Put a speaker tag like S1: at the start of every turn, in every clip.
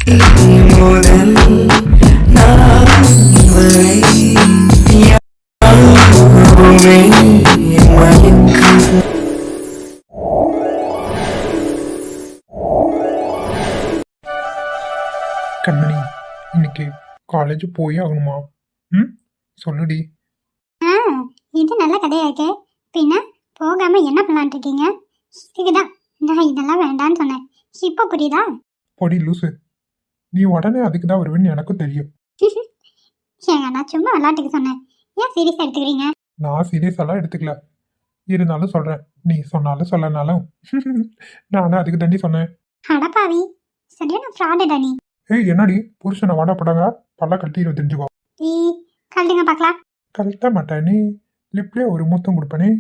S1: முதல் நான் வரை யாருமே மயக்கம்.
S2: கண்மணி, இன்னைக்கு காலேஜ் போயே ஆகணுமா? ம், சொல்லுடி.
S3: ஆ, இது நல்ல கதையா இருக்கே. பின்ன போகாம என்ன பண்ணலான் இருக்கீங்க? இதுக்குதான் நான் இதெல்லாம் வேண்டான்னு சொன்னேன். இப்போ புரியுதா?
S2: பொடி லூசு, நீ உடனே அதுக்கு தான் வருவேன்னு எனக்கும் தெரியும்.
S3: ஏங்க, நான் சும்மா விளையாட்டுக்கு சொன்னேன். ஏன் சீரியஸா எடுத்துக்கிறீங்க?
S2: நான் சீரியஸ் எல்லாம் எடுத்துக்கல, இருந்தாலும் சொல்றேன். நீ சொன்னாலும் சொல்லனாலும் நானும் அதுக்கு தாண்டி சொன்னேன்.
S3: அடப்பாவி, சரியான ஃப்ராடுடா நீ.
S2: ஏய், என்னடி புருஷனை வாடப்படாங்க பல்ல கட்டிடுவோம், தெரிஞ்சுக்கோ.
S3: ஈ, கழுதுங்க பார்க்கலாம்.
S2: கழட்ட மாட்டேன், நீ லிப்லேயே ஒரு முத்தம் கொடுப்பனே.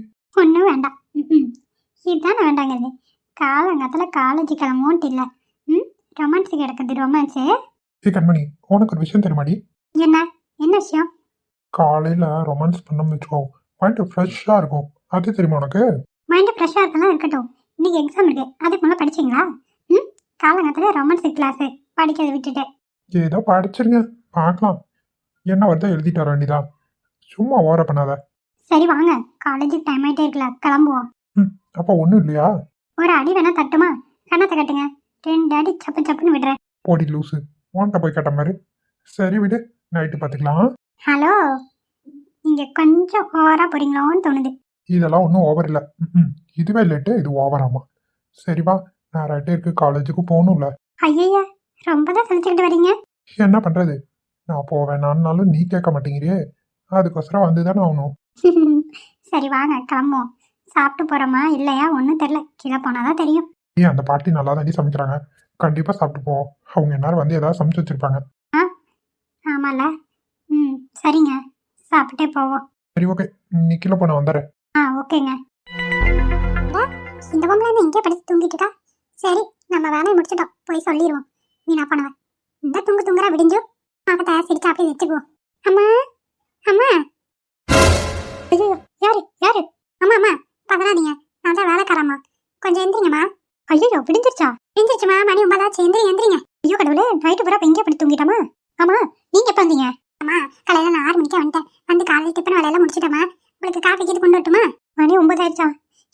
S3: ஒன்றும் வேண்டாம். ம், இதுதானே வேண்டாங்கிறது. காலங்காலத்தில் காலேஜ் கிளம்புவோன்ட்டு இல்லை. ம், ரொமான்ஸு கிடக்குது ரொமான்ஸு.
S2: ஏய் கண்மணி, உனக்கு ஒரு விஷயம் தெரியுமாடி?
S3: என்ன என்ன விஷயம்?
S2: காலையில ரொமான்ஸ் பண்ணோம்னு வச்சுக்கோ, மைண்ட் ஃப்ரெஷ்ஷாக இருக்கும். அது தெரியுமா உனக்கு?
S3: மைண்டு ஃப்ரெஷ்ஷாக இருக்கலாம், இருக்கட்டும். இன்னைக்கு எக்ஸாம் இருக்கு, அதுக்கு முன்னே படிச்சிங்களா? ம், காலங்காலத்தில் ரொமான்ஸு கிளாஸு படிக்கிறத விட்டுட்டு.
S2: ஏதோ படிச்சிருங்க, பார்க்கலாம். என்ன வருதோ எழுதிட்டு வர வேண்டியதான், சும்மா ஓர பண்ணாத.
S3: சரி வாங்க, காலேஜுக்கு டைம் ஆகிட்டே இருக்கல, கிளம்புவோம்.
S2: ம், அப்போ ஒன்றும் இல்லையா?
S3: ஒரு அடி வேணா தட்டுமா? கண்ணத்தை கட்டுங்க, 2 அடி சப்பு சப்புன்னு விடுறேன்.
S2: போடி லூசு, உன்கிட்ட போய் கேட்ட மாதிரி. சரி விடு, நைட்டு பார்த்துக்கலாம்.
S3: ஹலோ, நீங்கள் கொஞ்சம் ஓவராக போகிறீங்களோன்னு தோணுது.
S2: இதெல்லாம் ஒன்றும் ஓவர் இல்லை. ம், இதுவே லேட்டு, இது ஓவராமா. சரிப்பா, நான் ரைட்டே இருக்கு, காலேஜுக்கு போகணும்ல.
S3: ஐயய்யா, ரொம்ப தான் சலிச்சுக்கிட்டு வரீங்க.
S2: என்ன பண்ணுறது, நான் போவேனான்னாலும் நீ கேட்க மாட்டேங்கிறியே, அதுக்கோசரம் வந்து தானே ஆகணும்.
S3: சரி வாங்க, கிளம்புவோம். சாப்பிட்டு போகிறோமா இல்லையா ஒன்றும் தெரில, கீழே போனால் தான் தெரியும்.
S2: ஏன் அந்த பாட்டி நல்லா தாண்டி சமைக்கிறாங்க, கண்டிப்பாக சாப்பிட்டு போவோம். அவங்க எல்லாரும் வந்து ஏதாவது சமைச்சு வச்சிருப்பாங்க.
S3: ஆ, ஆமாம்ல. ம், சரிங்க, சாப்பிட்டே போவோம்.
S2: சரி ஓகே, நீ கீழே போன வந்துடுறேன்.
S3: ஆ, ஓகேங்க. இந்த பொம்பளை என்ன இங்கே படித்து தூங்கிட்டு இருக்கா? சரி, நம்ம வேலையை முடிச்சிட்டோம், போய் சொல்லிடுவோம். வீணா பண்ணுவேன். இந்த தூங்குறா விடிஞ்சு பக்கத்தை சிரிச்சு அப்படியே வச்சுக்குவோம். அம்மா அம்மா. ஐயோ, யாரு யாரு? அம்மா அம்மா, பதறாதீங்க, நான் தான் வேலைக்காரம்மா. கொஞ்சம் எந்திரிங்கம்மா. ஐயோ, விடிஞ்சிருச்சா? விடிஞ்சிருச்சுமா, மணி 9 எந்திரிங்க. ஐயோ கடவுளே, நைட்டு பூரா எங்கே படி தூங்கிட்டோமா? ஆமா, நீங்க எப்போ வந்தீங்க? அம்மா, காலையில் நான் 6 மணிக்கே வந்துட்டேன். வந்து காலையில் டிஃபன் வேலையெல்லாம் முடிச்சிட்டோமா. உங்களுக்கு காஃபி கீது கொண்டு வரட்டுமா? மணி 9 ஆயிடுச்சா?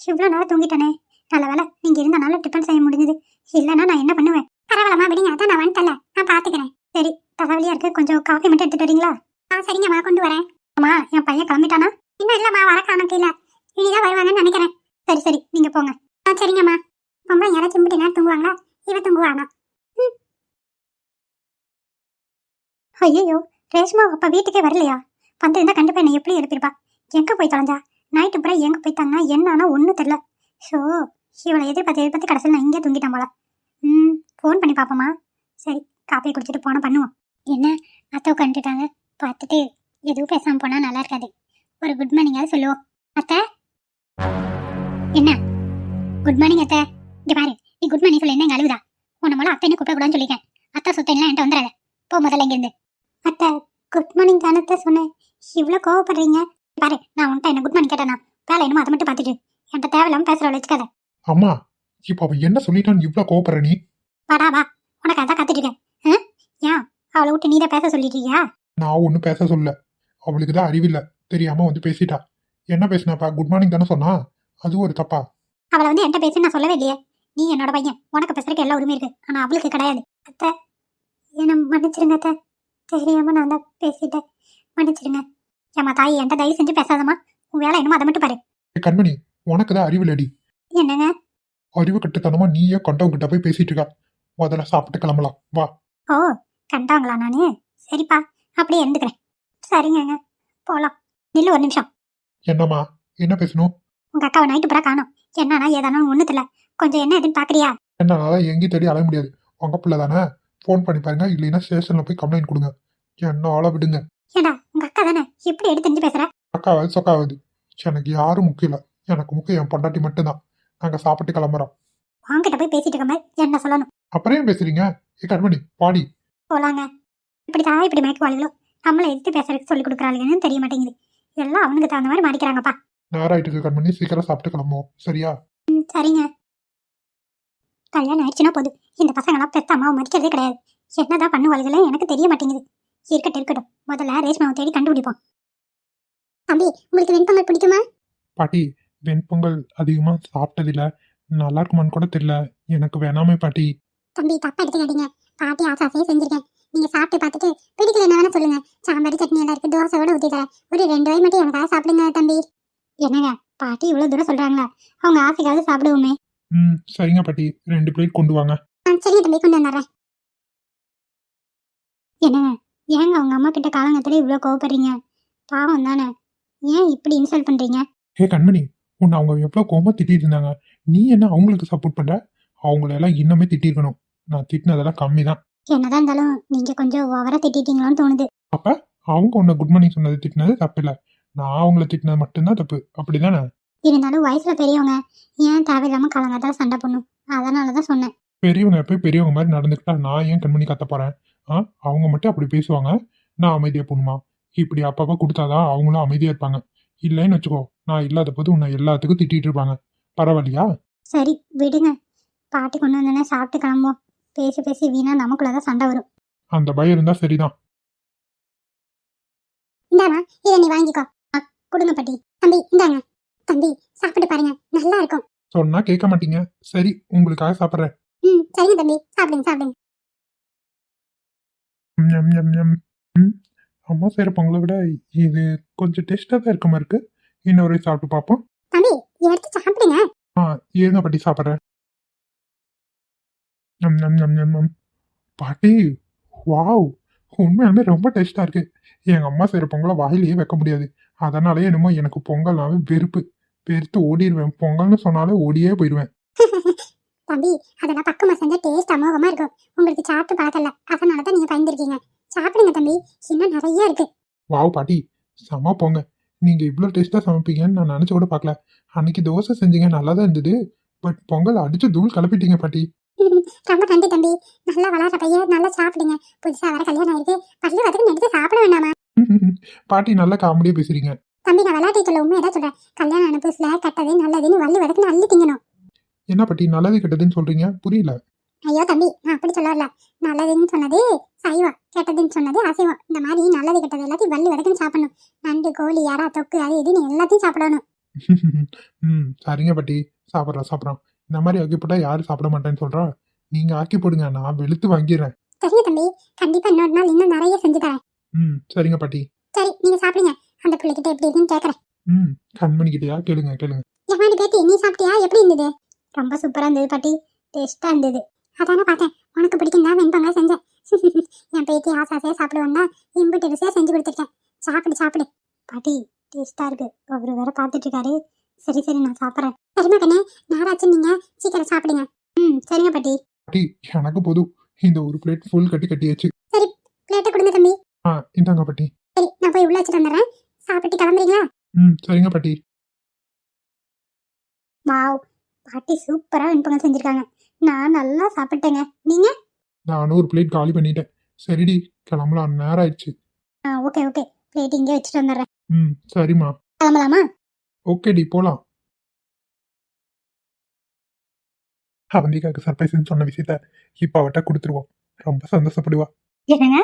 S3: இவ்வளோ நேரம் தூங்கிட்டேனே. நல்ல வேலை நீங்கள் இருந்தனால டிஃபன் செய்ய முடிஞ்சது, இல்லைன்னா நான் என்ன பண்ணுவேன்? பரவாயில்லம்மா, விடுங்க, அதான் நான் வந்துட்டல, நான் பார்த்துக்கிறேன். சரி, தலைவலியா இருக்கு, கொஞ்சம் காஃபி மட்டும் எடுத்துட்டு வரீங்களா? ஆ சரிங்கம்மா, கொண்டு வரேன். அம்மா, என் பையன் கிளம்பிட்டானா? இன்னும் இல்லைம்மா, வர காணக்கு இல்லை, இனிதான் வருவாங்கன்னு நினைக்கிறேன். சரி சரி, நீங்கள் போங்க. ஆ சரிங்கம்மா. ரொம்ப யாராச்சும் சிம்பிட்டு நேரம் தூங்குவாங்களா? இவ தூங்குவானா? ஐயோ, ரேஷ்மா அப்பா வீட்டுக்கே வரலையா? வந்திருந்தா கண்டிப்பாக என்னை எப்படி எழுப்பியிருப்பா? எங்கே போய் தொலைஞ்சா? நைட்டு பூரா எங்கே போய்த்தாங்கன்னா என்னன்னா ஒன்றும் தெரில. ஷோ, இவளை எதிர்பார்த்து கடைசியில் நான் இங்கே தூங்கிட்டேன் போல. ஃபோன் பண்ணி பார்ப்போமா? சரி, காப்பியை குடிச்சிட்டு போனால் பண்ணுவோம். என்ன அத்தை உட்காந்துட்டாங்க, பார்த்துட்டு எதுவும் பேசாமல் போனால் நல்லா இருக்காது. ஒரு குட் மார்னிங்காவது சொல்லுவோம். அத்தை, என்ன குட் மார்னிங் அத்தை? இங்கே பாரு, நீ குட் மார்னிங் சொல்லி என்ன எங்கள் அழுகுதா? உன்னை மூலம் அத்தை என்ன கூப்பிடக்கூடாதுன்னு சொல்லியிருக்கேன். அத்தை சுத்தம்லாம் என்கிட்ட வந்துடாத, போ முதல்ல இங்கேருந்து. அத்தை, குட் மார்னிங் தானத்தை சொன்னேன், இவ்வளோ கோவப்படுறீங்க? பாரு, நான் உன்ட்ட என்ன குட் மார்னிங் கேட்டேனா? வேலை என்னமோ அதை மட்டும் பார்த்துட்டு என்கிட்ட தேவையில்லாமல் பேசுகிற வச்சுக்காத.
S2: அம்மா, இப்போ அவ என்ன சொல்லிட்டான்னு இவ்வளோ கோவப்படுற நீ?
S3: வாடா வா, உனக்கு அதான் காத்துட்டு இருக்கேன். ஏன் அவளை விட்டு நீ தான் பேச சொல்லிட்டியா?
S2: நான் ஒன்றும் பேச சொல்ல, அவளுக்கு தான் அறிவில்லை, தெரியாம வந்து பேசிட்டா. என்ன பேசினாப்பா? குட் மார்னிங் தானே சொன்னா, அது ஒரு தப்பா?
S3: அவளை வந்து என்கிட்ட பேசி நான் சொல்லவே இல்லையே. நீ என்னோட பையன், உனக்கு பேசுறதுக்கு எல்லா உரிமை இருக்கு, ஆனால் அவளுக்கு கிடையாது. அத்தை, என்ன மன்னிச்சிருங்க அத்தை, தெரியாம நான் தான் பேசிட்டேன், மன்னிச்சிருங்க. ஏமா தாய், என்கிட்ட தயவு செஞ்சு பேசாதம்மா. உன் வேலை என்னமோ அதை மட்டும் பாரு.
S2: கண்மணி, உனக்கு தான் அறிவில்லடி.
S3: என்னங்க?
S2: அறிவு கட்டுத்தனமா நீயே கண்டவங்கிட்ட போய் பேசிட்டு இருக்கா. முதல்ல சாப்பிட்டு கிளம்பலாம் வா.
S3: ஓ, கண்டாங்களா நானு? சரிப்பா, அப்படியே இருந்துக்கிறேன். சரிங்க, போகலாம். நில்லு ஒரு நிமிஷம்.
S2: என்னம்மா, என்ன பேசணும்?
S3: உங்க அக்காவை நைட்டு பூரா காணோம், என்னன்னா ஏதானு ஒண்ணு தெரியல. கொஞ்சம் என்ன எதுன்னு பாக்குறியா?
S2: என்னால எங்கேயும் தேடி அலைய முடியாது, உங்க பிள்ளை தானே. ஃபோன் பண்ணி பாருங்க, இல்லைன்னா ஸ்டேஷன்ல போய் கம்ப்ளைண்ட் கொடுங்க. என்ன ஆள விடுங்க.
S3: ஏடா, உங்க அக்கா தானே, எப்படி எடுத்து தெரிஞ்சு பேசுற?
S2: அக்காவது சொக்காவது எனக்கு யாரும் முக்கியம் இல்லை, எனக்கு முக்கியம் என் பொண்டாட்டி மட்டும்தான். நாங்க சாப்பிட்டு கிளம்புறோம்.
S3: வாங்கிட்ட போய் பேசிட்டு இருக்க மாதிரி என்ன சொல்லணும்?
S2: அப்புறம் ஏன் பேசுறீங்க? கண்மணி பாடி
S3: போலாங்க. இப்படிதான் இப்படி மயக்குவாளுகளோ, நம்மளை எடுத்து பேசுறதுக்கு சொல்லி கொடுக்குறாளுன்னு தெரிய மாட்டேங்குது. எல்லாம் அவனுக்கு தகுந்த மாதிரி மாறிக்கிறாங்கப்பா.
S2: நேரம் ஆயிட்டு கண்மணி, சீக்கிரம் சாப்பிட்டு கிளம்புவோம் சரியா?
S3: சரிங்க. கல்யாணம் ஆயிடுச்சுன்னா போதும், இந்த பசங்களாம் பெத்த அம்மாவை மதிக்கிறதே கிடையாது. என்னதான் பண்ணுவாளுகளே எனக்கு தெரிய மாட்டேங்குது. இருக்கட்டும் முதல்ல ரேஷ்மாவை தேடி கண்டுபிடிப்போம். தம்பி உங்களுக்கு வெண்பொங்கல் பிடிக்குமா?
S2: பாட்டி வெண்பொங்கல் அதிகமா சாப்பிட்டதில்ல, நல்லா இருக்குமான்னு கூட தெரியல, எனக்கு வேணாமே பாட்டி.
S3: தம்பி தப்பா எடுத்துக்காதீங்க. பாட்டி ஆசாசையே செஞ்சிருக்கேன். நீங்க சாப்பிட்டு பார்த்துட்டு பிடிக்கலன்னா வேணா சொல்லுங்க. சாம்பார் சட்னி எல்லாம் இருக்கு, தோசையோட ஊற்றி தரேன். ஒரு 2 வாய் மட்டும் எனக்காக சாப்பிடுங்க தம்பி. என்னங்க பாட்டி இவ்வளவு தூரம் சொல்றாங்களா, அவங்க ஆசைக்காவது சாப்பிடுவோமே.
S2: சரிங்க பாட்டி, 2 பிளேட் கொண்டு வாங்க.
S3: சரிங்க தம்பி, கொண்டு வந்துடுறேன். என்னங்க ஏங்க அவங்க அம்மா கிட்ட காலங்கத்துல இவ்வளவு கோவப்படுறீங்க? பாவம் தானே, ஏன் இப்படி இன்சல்ட் பண்றீங்க?
S2: ஹே கண்மணி, உன்னை அவங்க எவ்வளோ கோவமா திட்டிட்டு இருந்தாங்க, நீ என்ன அவங்களுக்கு சப்போர்ட் பண்ற? அவங்களெல்லாம் இன்னுமே திட்டிருக்கணும். நான் திட்டினதெல்லாம் கம்மி தான்.
S3: என்னதான் இருந்தாலும் நீங்க கொஞ்சம் ஓவரா திட்டிட்டீங்களான்னு தோணுது.
S2: அவங்க உன்னை குட் மார்னிங் சொன்னது திட்டினது தப்பு இல்லை, நான் அவங்கள திட்டினது மட்டும்தான் தப்பு, அப்படிதானே?
S3: இருந்தாலும் வயசுல பெரியவங்க ஏன் தேவையில்லாம காலங்காத்தால சண்டை பண்ணும், அதனாலதான் சொன்னேன்.
S2: பெரியவங்க எப்போ பெரியவங்க மாதிரி நடந்துக்கிட்டா நான் ஏன் கண்மணி கத்த போறேன்? அவங்க மட்டும் அப்படி பேசுவாங்க, நான் அமைதியா போகணுமா? இப்படி அப்பப்போ கொடுத்தாதான் அவங்களும் அமைதியா இருப்பாங்க. இல்லைன்னு வச்சுக்கோ, நான் இல்லாத போது உன்னை எல்லாத்துக்கும் திட்டிட்டு இருப்பாங்க. பரவாயில்லையா?
S3: சரி விடுங்க, பாட்டி கொண்டு வந்தோடனே சாப்பிட்டு கிளம்புவோம். பேசி பேசி வீணா நமக்குள்ளதான் சண்டை வரும்.
S2: அந்த பயம் இருந்தா சரிதான்.
S3: இந்தாமா இதை நீ வாங்கிக்கோ. கொடுங்க பாட்டி. தம்பி இந்தாங்க. தம்பி சாப்பிட்டு பாருங்க, நல்லா இருக்கும்.
S2: சொன்னா கேட்க மாட்டீங்க, சரி உங்களுக்காக சாப்பிட்றேன்.
S3: சரிங்க தம்பி, சாப்பிடுங்க சாப்பிடுங்க.
S2: ஞம், ஞம், ஞம். அம்மா செய்கிற பொங்கலை விட இது கொஞ்சம் டேஸ்டாக தான் இருக்க மாதிரி இருக்கு. இன்னொரு சாப்பிட்டு பார்ப்போம்.
S3: தம்பி எடுத்து சாப்பிடுங்க.
S2: இருங்க பாட்டி, சாப்பிட்றேன். ஞம், ஞம், ஞம், ஞம், ஞம். பாட்டி, வாவ், உண்மையாலுமே ரொம்ப டேஸ்டா இருக்கு. எங்க அம்மா செய்யற பொங்கலை வாயிலேயே வைக்க முடியாது, அதனாலே என்னமோ எனக்கு பொங்கல்னாவே வெறுத்து ஓடிடுவேன். பொங்கல்னு சொன்னாலே ஓடியே போயிடுவேன்.
S3: தம்பி அதெல்லாம் பக்கமா செஞ்ச டேஸ்ட் அமோகமா இருக்கும். உங்களுக்கு சாப்பிட்டு பழக்கல, அதனாலதான் நீங்க பயந்துருக்கீங்க. சாப்பிடுங்க தம்பி, இன்னும் நிறைய இருக்கு.
S2: வாவ் பாட்டி, செம பொங்க. நீங்க இவ்வளோ டேஸ்டா சமைப்பீங்கன்னு நான் நினைச்சு கூட பார்க்கல. அன்னைக்கு தோசை செஞ்சீங்க, நல்லா தான் இருந்தது. பட் பொங்கல் அடிச்சு தூள் கலப்பிட்டீங்க பாட்டி.
S3: ரொம்ப நன்றி தம்பி. நல்லா வளர்ற பையன், நல்லா சாப்பிடுங்க. புதுசா வர கல்யாணம் ஆயிருக்கு, பள்ளி வதக்கு எடுத்து சாப்பிட வேண்டாமா?
S2: பாட்டி நல்லா காமெடியா பேசுறீங்க.
S3: தம்பி நான் விளையாட்டு சொல்ல உண்மையதான் சொல்றேன். கல்யாணம் ஆன புதுசுல கட்டது நல்லதுன்னு வள்ளி வதக்குன்னு அள்ளி திங்கணும்.
S2: என்ன பாட்டி நல்லது கெட்டதுன்னு சொல்றீங்க, புரியல.
S3: ஐயோ தம்பி, நான் அப்படி சொல்ல வரல. நல்லதுன்னு சொன்னது சைவம், கெட்டதுன்னு சொன்னது அசைவம். இந்த மாதிரி நல்லது கெட்டது எல்லாத்தையும் வள்ளி வதக்குன்னு சாப்பிடணும். நண்டு கோழி யாரா தொக்கு அது இதுன்னு எல்லாத்தையும் சாப்பிடணும்.
S2: சரிங்க பாட்டி, சாப்பிட்றோம். இந்த மாதிரி ஆக்கி போட்டா யாரும் சாப்பிட மாட்டேன்னு சொல்றா? நீங்க ஆக்கி போடுங்க, நான் வெளுத்து வாங்கிடுறேன்.
S3: சரிங்க தம்பி, கண்டிப்பா இன்னொரு நாள் இன்னும் நிறைய செஞ்சு தரேன்.
S2: சரிங்க பாட்டி.
S3: சரி நீங்க சாப்பிடுங்க, அந்த பிள்ளைகிட்ட எப்படி இருக்குன்னு கேக்குறேன்.
S2: கண்மணி கிட்டயா? கேளுங்க.
S3: எம்மாடி பேத்தி, நீ சாப்பிட்டியா? எப்படி இருந்தது? ரொம்ப சூப்பரா இருந்தது பாட்டி, டேஸ்டா இருந்தது. அதானே பார்த்தேன், உனக்கு பிடிக்கும் தான் வெண்பொங்கல் செஞ்சேன். என் பேத்தி ஆசாசையா சாப்பிடுவாங்க, இம்புட்டு ருசியா செஞ்சு கொடுத்துருக்கேன். சாப்பிடு பாட்டி, டேஸ்டா இருக்கு. ஒவ்வொரு வேற பார்த்துட்டு இருக்காரு. சரி நான் சாப்பிட்றேன். சரிமா கண்ணே, நேராச்சு, நீங்க சீக்கிரம் சாப்பிடுங்க. சரிங்க பாட்டி.
S2: பாட்டி எனக்கு போதும், இந்த ஒரு பிளேட் ஃபுல் கட்டியாச்சு.
S3: சரி பிளேட்டை கொடுங்க தம்பி.
S2: இந்தாங்க பாட்டி.
S3: சரி நான் போய் உள்ள வச்சுட்டு வந்துடுறேன், சாப்பிட்டு கிளம்புறீங்களா?
S2: சரிங்க பாட்டி.
S3: வாவ், பாட்டி சூப்பரா வெண்பொங்கல் செஞ்சிருக்காங்க. நான் நல்லா சாப்பிட்டேங்க. நீங்க?
S2: நானும் ஒரு பிளேட் காலி பண்ணிட்டேன். சரிடி கிளம்பலாம், நேரம் ஆயிடுச்சு.
S3: ஓகே பிளேட் இங்கே வச்சுட்டு வந்துடுறேன்.
S2: சரிம்மா.
S3: கிளம்பலாமா?
S2: ஓகேடி, போலாம். அவந்திக்காக்கு சர்ப்ரைஸ்ன்னு சொன்ன விஷயத்த இப்ப அவட்ட கொடுத்துருவோம், ரொம்ப சந்தோஷப்படுவா.
S3: என்னங்க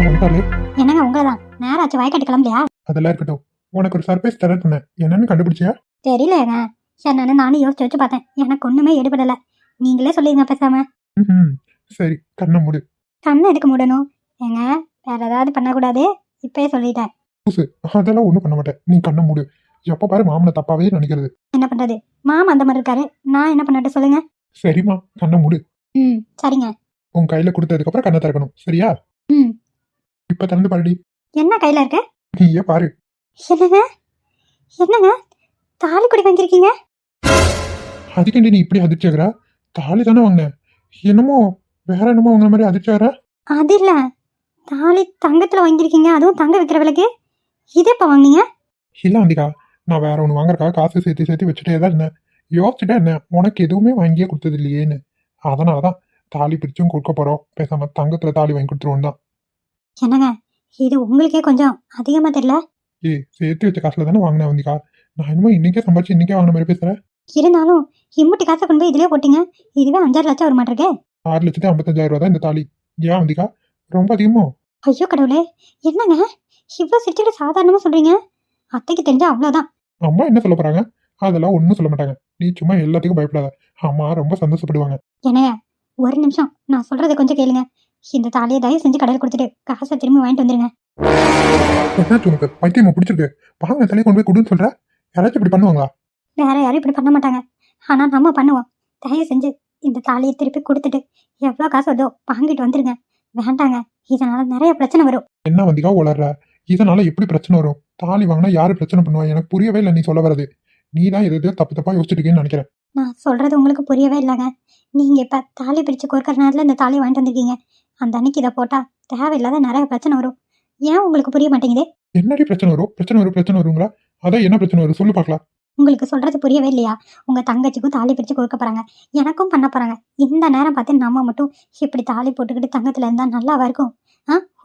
S2: வந்தாலே
S3: என்னங்க உங்களதான் நேரம் ஆச்சு, வாய்க்காட்டு கிளம்பலையா?
S2: அதெல்லாம் இருக்கட்டும், உனக்கு ஒரு சர்ப்ரைஸ் தர சொன்னேன், என்னன்னு கண்டுபிடிச்சியா?
S3: தெரியலங்க, என்னன்னு நானும் யோசிச்சு பபார்த்தேன், எனக்கு ஒண்ணுமே எடுபடல. நீங்களே சொல்லிருங்க பேசாம.
S2: சரி கண்ணை மூடு.
S3: கண்ணை எதுக்கு மூடணும்? ஏங்க வேற ஏதாவது பண்ணக்கூடாது, இப்பயே சொல்லிட்டேன்.
S2: அதெல்லாம் ஒண்ணும் பண்ண மாட்டேன், நீ கண்ணை மூடு. எப்ப பாரு மாமனை தப்பாவே நினைக்கிறது.
S3: என்ன பண்றது, மாமா அந்த மாதிரி இருக்காரு, நான் என்ன பண்ணட்டும் சொல்லுங்க.
S2: சரிம்மா, கண்ணை மூடு.
S3: சரிங்க.
S2: உன் கையில கொடுத்ததுக்கு அப்புறம் கண்ணை திறக்கணும், சரியா? இப்ப திறந்து பாருடி.
S3: என்ன கையில இருக்கு?
S2: நீயே பாரு.
S3: என்னங்க தாலி கொடி வாங்கிருக்கீங்க?
S2: அதுக்கேண்டி நீ இப்படி அதிர்ச்சி ஆகுற? தாலி தானே வாங்கினேன், என்னமோ வேற என்னமோ வாங்கின மாதிரி அதிர்ச்சி ஆகுற.
S3: அது இல்ல, தாலி தங்கத்துல வாங்கிருக்கீங்க, அதுவும் தங்க விற்கிற விலைக்கு. இது எப்ப வாங்கினீங்க?
S2: இல்ல வந்திக்கா, நான் வேற ஒன்று வாங்குறக்காக காசு சேர்த்து வச்சுட்டே தான் இருந்தேன். யோசிச்சுட்டே என்ன, உனக்கு எதுவுமே வாங்கியே கொடுத்தது இல்லையேன்னு. அதனாலதான் தாலி பிரிச்சும் கொடுக்க போறோம், பேசாம தங்கத்துல தாலி வாங்கி கொடுத்துருவோம் தான்.
S3: என்னங்க இது உங்களுக்கே கொஞ்சம் அதிகமா தெரியல?
S2: சேர்த்து வச்ச காசுல தானே வாங்கினேன் வந்திக்கா, நான் என்னமோ இன்னைக்கே சம்பாதிச்சு இன்னைக்கே வாங்கின மாதிரி பேசுறேன்.
S3: இருந்தாலும் இம்முட்டி காசை கொண்டு போய் இதுலயே போட்டீங்க, இதுவே 5-6 லட்சம் வர மாட்டிருக்கே.
S2: 6,55,000 தான் இந்த தாலி. ஏன் வந்திக்கா ரொம்ப அதிகமோ?
S3: ஐயோ கடவுளே, என்னங்க இவ்வளோ சிரிச்சுட்டு சாதாரணமாக சொல்றீங்க? அத்தைக்கு தெரிஞ்சா அவ்வளோதான்.
S2: அம்மா என்ன சொல்ல போறாங்க? அதெல்லாம் ஒன்றும் சொல்ல மாட்டாங்க. நீ சும்மா எல்லாத்துக்கும் பயப்படாத. அம்மா ரொம்ப சந்தோஷப்படுவாங்க.
S3: என்னங்க ஒரு நிமிஷம் நான் சொல்றதை கொஞ்சம் கேளுங்க. இந்த தாலியை தயவு செஞ்சு கடையில் கொடுத்துட்டு காசை திரும்பி வாங்கிட்டு வந்துருங்க.
S2: என்னாச்சு உனக்கு? பைத்தியமா பிடிச்சிருக்கு? வாங்க தலையை கொண்டு போய் கொடுன்னு சொல்ற. யாராச்சும் இப்படி பண்ணுவாங்களா?
S3: வேற யாரும் இப்படி பண்ண மாட்டாங்க. ஆனா நம்ம பண்ணுவோம். தயவு செஞ்சு இந்த தாலியை திருப்பி கொடுத்துட்டு எவ்வளோ காசு வருதோ வாங்கிட்டு வந்துருங்க. வேண்டாங்க, இதனால நிறைய பிரச்சனை வரும்.
S2: என்ன வந்திக்கா உளர்ற? இதனால எப்படி பிரச்சனை வரும்? தாலி வாங்கினா யாரு பிரச்சனை பண்ணுவா? எனக்கு புரியவே இல்லை நீ சொல்ல வர்றது. நீ தான் எதையோ தப்பு தப்பா யோசிச்சுட்டு இருக்கேன்னு நினைக்கிறேன்.
S3: நான் சொல்றது உங்களுக்கு புரியவே இல்லைங்க. நீங்க இப்ப தாலி பிரிச்சு கோர்க்கிற நேரத்துல இந்த தாலியை வாங்கிட்டு வந்திருக்கீங்க. அந்த அன்னைக்கு இதை போட்டா தேவையில்லாத நிறைய பிரச்சனை வரும். ஏன் உங்களுக்கு புரிய மாட்டேங்குது?
S2: என்னடி பிரச்சனை வரும்? பிரச்சனை வருங்களா? அதான் என்ன பிரச்சனை வரும் சொல்லு பார்க்கலாம்.
S3: உங்களுக்கு சொல்றது புரியவே இல்லையா? உங்க தங்கச்சிக்கும் தாலி பிரிச்சு கொடுக்க போறாங்க, எனக்கும் பண்ண போறாங்க. இந்த நேரம் பார்த்து நம்ம மட்டும் இப்படி தாலி போட்டுக்கிட்டு தங்கத்துல இருந்தா நல்லாவா இருக்கும்?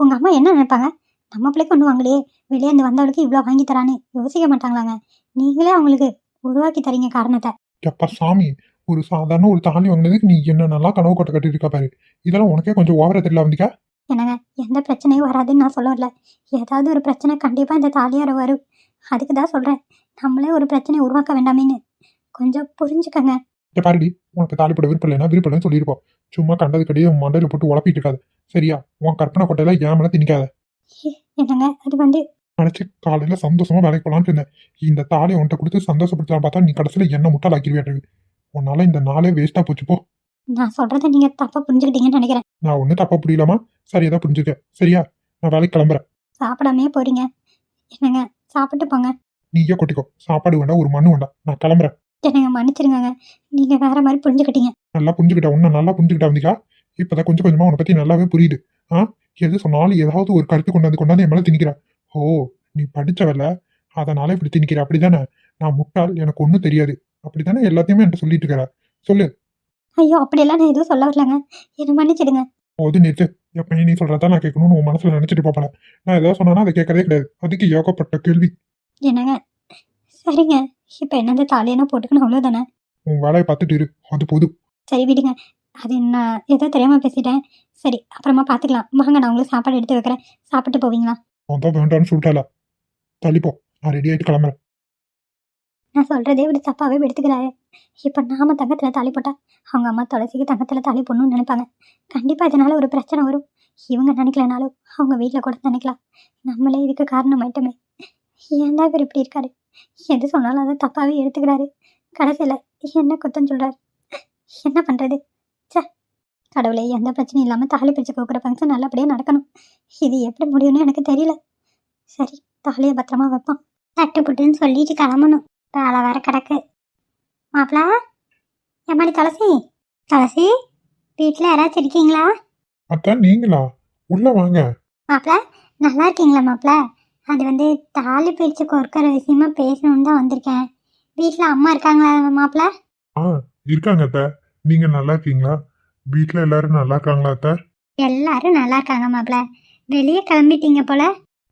S3: உங்க அம்மா என்ன நினைப்பாங்க? நம்ம பிள்ளைக்கு ஒண்ணு வாங்கலையே, வெளியே இருந்து வந்தவளுக்கு இவ்வளவு வாங்கி தரான்னு யோசிக்க மாட்டாங்களாங்க? நீங்களே அவங்களுக்கு உருவாக்கி தரீங்க காரணத்தை.
S2: எப்பா சாமி, ஒரு சாதாரண ஒரு தாலி வாங்கினதுக்கு நீ என்ன நல்லா கனவு கொட்ட கட்டிட்டு இருக்கா பாரு. இதெல்லாம் உனக்கே கொஞ்சம் ஓவரா தெரியல வந்திக்கா?
S3: என்னங்க எந்த பிரச்சனையும் வராதுன்னு நான் சொல்ல வரல. ஏதாவது ஒரு பிரச்சனை கண்டிப்பா இந்த தாலியார வரும். அதுக்கு தான் சொல்றேன், நம்மளே ஒரு பிரச்சனையை உருவாக்க வேண்டாமேன்னு. கொஞ்சம் புரிஞ்சுக்கங்க.
S2: பாருடி, உனக்கு தாலி போட விருப்பம் இல்லைன்னா விருப்பம் இல்லைன்னு சொல்லியிருப்போம். சும்மா கண்டது கடியே மண்டையில போட்டு உழப்பிட்டு இருக்காது சரியா? உன் கற்பனை கொட்டையில ஏன் மேல திணிக்காத.
S3: என்னங்க அது வந்து
S2: நினைச்சு காலையில சந்தோஷமா வேலைக்கு போலான்னு இருந்தேன். இந்த தாலியை உன்கிட்ட கொடுத்து சந்தோஷப்படுத்தலாம் பார்த்தா நீ கடைசியில என்ன முட்டாளாக்கிடுவேன். உன்னால இந்த நாளே வேஸ்டா போச்சு போ.
S3: நான் சொல்றதை நீங்க தப்பா புரிஞ்சுக்கிட்டீங்கன்னு நினைக்கிறேன்.
S2: நான் ஒன்னும் தப்பா புரியலாமா? சரியா புரிஞ்சுக்க சரியா? நான் வேலைக்கு கிளம்புறேன்.
S3: சாப்பிடாமே போறீங்க. என்னங்க சாப்பிட்டு போங்க.
S2: நீயே கொட்டிக்கோ. சாப்பாடு வேண்டாம், ஒரு மண்ணு வேண்டாம். நான் கிளம்புறேன்.
S3: என்னங்க மன்னிச்சிருங்க, நீங்க வேற மாதிரி புரிஞ்சுக்கிட்டீங்க.
S2: நல்லா புரிஞ்சுக்கிட்டா, உன்ன நல்லா புரிஞ்சுக்கிட்டா வந்திக்கா. இப்பதான் கொஞ்சம் கொஞ்சமா உன்னை பத்தி நல்லாவே புரியுது. எது சொன்னாலும் ஏதாவது ஒரு கருத்து கொண்டாந்து என் மேல திணிக்கிற. ஓ, நீ படிச்சவல்ல, அதனால இப்படி திணிக்கிற அப்படிதானே? நான் முட்டாள், எனக்கு ஒன்றும் தெரியாது அப்படித்தானே எல்லாத்தையுமே என்கிட்ட சொல்லிட்டு இருக்கிற. சொல்லு.
S3: ஐயோ அப்படியெல்லாம் நான் எதுவும் சொல்ல வரலங்க, என்ன மன்னிச்சிடுங்க.
S2: போது நேற்று எப்பயும் நீ சொல்றதா நான் கேட்கணும்னு உன் மனசுல நினைச்சிட்டு போப்பல. நான் ஏதாவது சொன்னா அதை கேட்கறதே கிடையாது. அதுக்கு ஏகப்பட்ட கேள்வி.
S3: என்னங்க சரிங்க, இப்ப என்னது தாலியெல்லாம் போட்டுக்கணும் அவ்வளவுதானே?
S2: உன் வேலையை பார்த்துட்டு இரு, அது போதும்.
S3: சரி விடுங்க, அது நான் ஏதோ தெரியாம பேசிட்டேன். சரி அப்புறமா பாத்துக்கலாம். வாங்க, நான் உங்களுக்கு சாப்பாடு எடுத்து வைக்கிறேன், சாப்பிட்டு போவீங்களா?
S2: அவன் தான் வேண்டான்னு சொல்லிட்டால. தள்ளிப்போ, நான் ரெடி ஆயிட்டு கிளம்புறேன்.
S3: நான் சொல்றதே ஒரு தப்பாவே எடுத்துக்கிறாரு. இப்ப நாம தங்கத்துல தாலி போட்டா அவங்க அம்மா துளசிக்கு தங்கத்துல தாலி போடணும்னு நினைப்பாங்க. கண்டிப்பா இதனால ஒரு பிரச்சனை வரும். இவங்க நினைக்கலனாலும் அவங்க வீட்டுல கூட நினைக்கலாம். நம்மளே இதுக்கு காரணம் ஆயிட்டோமே. ஏன் தான் இவர் இப்படி இருக்காரு? எது சொன்னாலும் அதை தப்பாவே எடுத்துக்கிறாரு. கடைசியில என்ன குத்தம் சொல்றாரு? என்ன பண்றது? சே, கடவுளே, எந்த பிரச்சனையும் இல்லாம தாலி பிரிச்சு கோக்குற ஃபங்க்ஷன் நல்லபடியா நடக்கணும். இது எப்படி முடியும்னு எனக்கு தெரியல. சரி, தாலியை பத்திரமா வைப்போம். தட்டு புட்டுன்னு சொல்லிட்டு கிளம்பணும். வேலை வேற கிடக்கு. மாப்பிள, எம்மாடி துளசி, துளசி வீட்டில் யாராச்சும் இருக்கீங்களா?
S2: அதான் நீங்களா? உள்ள வாங்க.
S3: மாப்பிள நல்லா இருக்கீங்களா? மாப்பிள, அது வந்து தாலி பிரிச்சு கோர்க்கிற விஷயமா பேசணும்னு தான் வந்திருக்கேன். வீட்டில் அம்மா இருக்காங்களா மாப்பிள?
S2: இருக்காங்க அத்தை. நீங்க நல்லா இருக்கீங்களா? வீட்டுல எல்லாரும் நல்லா இருக்காங்களா அத்தை?
S3: எல்லாரும் நல்லா இருக்காங்க மாப்பிள. வெளியே கிளம்பிட்டீங்க போல.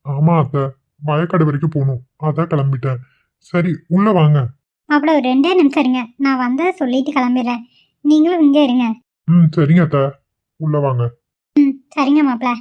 S2: ஆமா அத்தை, வயக்காடு வரைக்கும் போகணும், அதான் கிளம்பிட்டேன். சரி உள்ள வாங்க.
S3: மாப்பிள ஒரு 2 நிமிஷம் இருங்க, நான் வந்ததை சொல்லிட்டு கிளம்பிடுறேன். நீங்களும் இங்கே இருங்க.
S2: சரிங்க அத்தை, உள்ள வாங்க.
S3: சரிங்க மாப்பிள.